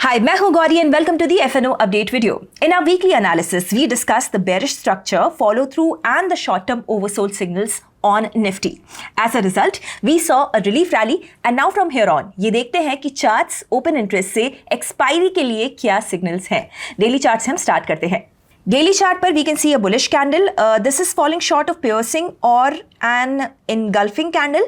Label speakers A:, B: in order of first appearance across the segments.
A: Hi, मैं हूं Gauri and welcome to the FNO update video. In our weekly analysis, we discuss the bearish structure, follow through and the short-term oversold signals on Nifty. As a result, we saw a relief rally and now from here on, ये देखते हैं कि charts open interest से expiry के लिए क्या signals हैं. Daily charts से हम start करते हैं. Daily chart पर we can see a bullish candle. This is falling short of piercing or an engulfing candle.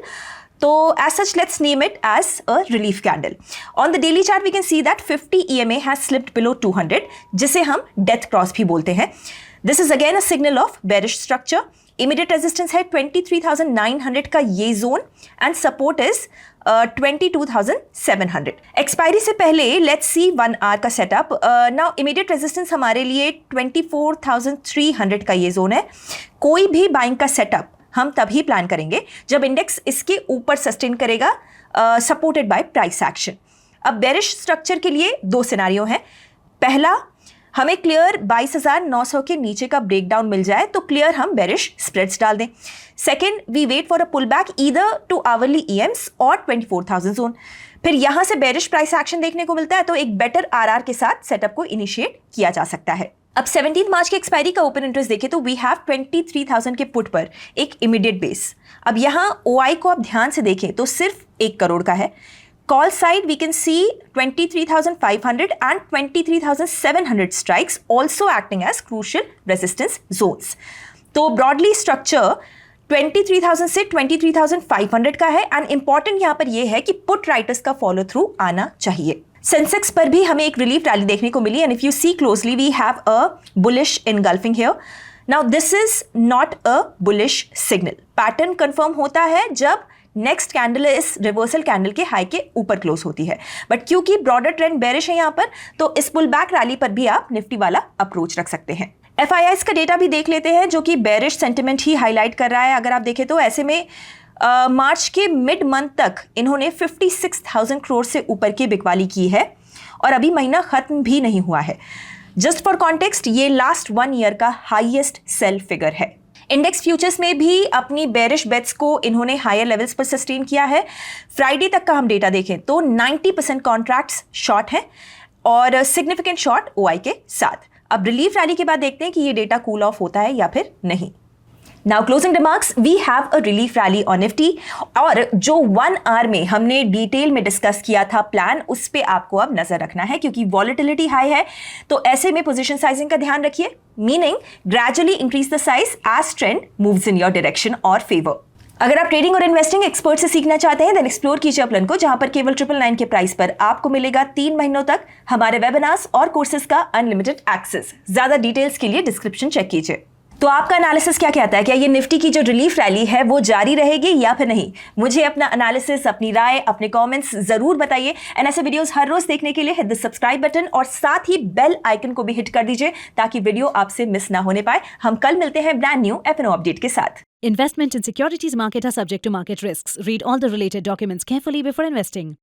A: So as such, let's name it as a relief candle. On the daily chart, we can see that 50 EMA has slipped below 200, जिसे हम death cross भी बोलते हैं. This is again a signal of bearish structure. Immediate resistance है 23,900 का ये zone and support is 22,700. Expiry से पहले let's see 1 hour का setup. Now immediate resistance हमारे लिए 24,300 का ये zone है. कोई भी buying का setup हम तभी प्लान करेंगे जब इंडेक्स इसके ऊपर सस्टेन करेगा सपोर्टेड बाय प्राइस एक्शन. अब बेरिश स्ट्रक्चर के लिए दो सिनेरियो हैं. पहला, हमें क्लियर 22,900 के नीचे का ब्रेकडाउन मिल जाए तो क्लियर हम बेरिश स्प्रेड्स डाल दें. Second, we wait for a pullback either to hourly EMAs और 24,000 जोन. फिर यहां से बेरिश प्राइस एक्शन देखने को मिलता है तो एक बेटर आरआर के साथ सेटअप को इनिशिएट किया जा सकता है. अब 17 मार्च के एक्सपायरी का ओपन इंटरेस्ट देखें तो वी हैव 23,000 के पुट पर एक इमीडिएट बेस. अब यहाँ ओआई को आप ध्यान से देखें तो सिर्फ 1 करोड़ का है. Call side we can see 23,500 and 23,700 strikes also acting as crucial resistance zones. तो ब्रॉडली स्ट्रक्चर 23,000 से 23,500 का है एंड इंपॉर्टेंट यहाँ पर यह है कि पुट राइटर्स का फॉलो थ्रू आना चाहिए. सेंसेक्स पर भी हमें एक रिलीफ रैली देखने को मिली and if you see closely we have a bullish engulfing here. Now this is not a bullish signal. Pattern confirm होता है जब नेक्स्ट कैंडल इस रिवर्सल कैंडल के हाई के ऊपर क्लोज होती है. बट क्योंकि ब्रॉडर ट्रेंड बेरिश है यहाँ पर तो इस पुल बैक रैली पर भी आप निफ्टी वाला अप्रोच रख सकते हैं. FIIs का डेटा भी देख लेते हैं जो कि बेरिश सेंटिमेंट ही हाईलाइट कर रहा है. अगर आप देखें तो ऐसे में मार्च के मिड मंथ तक इन्होंने 56,000 करोड़ से ऊपर की बिकवाली की है और अभी महीना खत्म भी नहीं हुआ है. जस्ट फॉर कॉन्टेक्स्ट, ये लास्ट 1 ईयर का हाईएस्ट सेल फिगर है. इंडेक्स फ्यूचर्स में भी अपनी बेरिश बेट्स को इन्होंने हायर लेवल्स पर सस्टेन किया है. फ्राइडे तक का हम डेटा देखें तो 90% कॉन्ट्रैक्ट्स शॉर्ट हैं और सिग्निफिकेंट शॉर्ट ओआई के साथ. अब रिलीफ रैली के बाद देखते हैं कि ये डेटा कूल ऑफ होता है या फिर नहीं. Now closing remarks, we have a relief rally on Nifty और जो 1 hour में हमने डिटेल में डिस्कस किया था प्लान, उस पे आपको अब नजर रखना है क्योंकि वॉलेटिलिटी हाई है. तो ऐसे में पोजीशन साइजिंग का ध्यान रखिए, meaning gradually increase the size as trend moves in your direction और फेवर. अगर आप ट्रेडिंग और इन्वेस्टिंग एक्सपर्ट से सीखना चाहते हैं देन एक्सप्लोर कीजिए अपलन को, जहां पर केवल 999 के प्राइस पर आपको मिलेगा 3 महीनों तक हमारे वेबिनार्स और कोर्सेज का अनलिमिटेड एक्सेस. ज्यादा डिटेल्स के लिए डिस्क्रिप्शन चेक कीजिए. तो आपका एनालिसिस क्या कहता है? क्या ये निफ्टी की जो रिलीफ रैली है वो जारी रहेगी या फिर नहीं? मुझे अपना एनालिसिस, अपनी राय, अपने कमेंट्स जरूर बताइए. एंड ऐसे वीडियोस हर रोज देखने के लिए हिट द सब्सक्राइब बटन और साथ ही बेल आइकन को भी हिट कर दीजिए ताकि वीडियो आपसे मिस ना होने पाए. हम कल मिलते हैं ब्रांड न्यू FNO अपडेट के साथ.
B: Investment in securities market are subject to market risks. Read all the related documents carefully before investing.